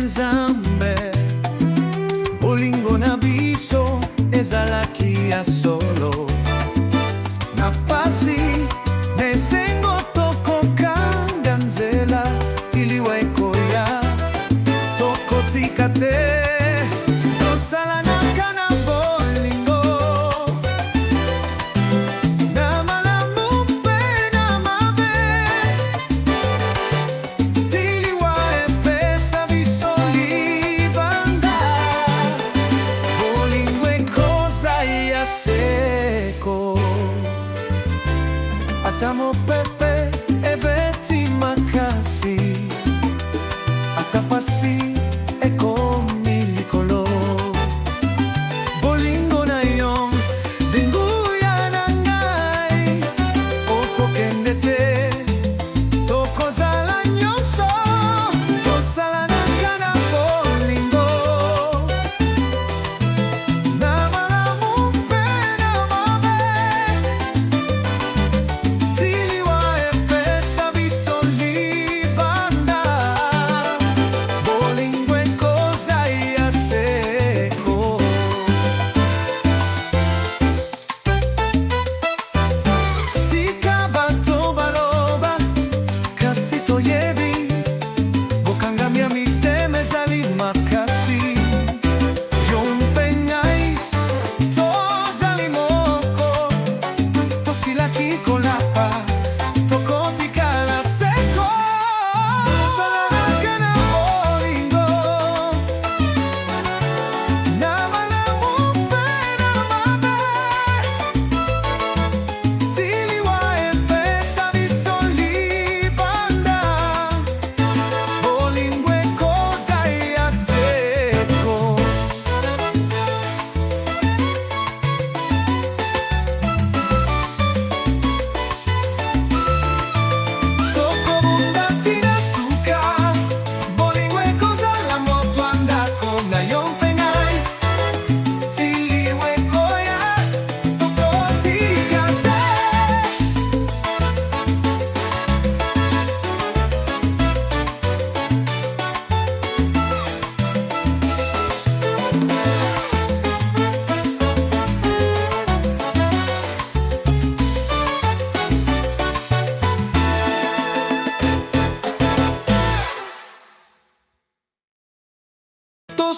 nzambe bolingo na biso ezalaki ya solo na pasi na esengo tokokanga nzela tiliwa ekoya tokotika te tosalanaka na bolingo na malamu mpe na mabe tiliwa epesa biso libanda bolingo ekoza ya seko ata mopepe ebeti makasi ata pasi ekomi likolo bolingo na yo dinguya na ngai okokende te tokozala nyonso tosalanaka na bolingo na malamu mpe na mabe tiliwa epesa biso libanda bolingo ekoza ya seko tika bato baloba kasi toyebi bokangamia mitema ezali makasi yo mpe ngai tozali moko tosilaki kolapa tokotikala seko tosalanaka na bolingo na malamu mpe na mabe tiliwa epesa biso libanda bolingo ekoza ya seko tokobunda tina suka bolingo ekozala moto andako na yo mpe ngai tiliwa ekoya tokotika te Tô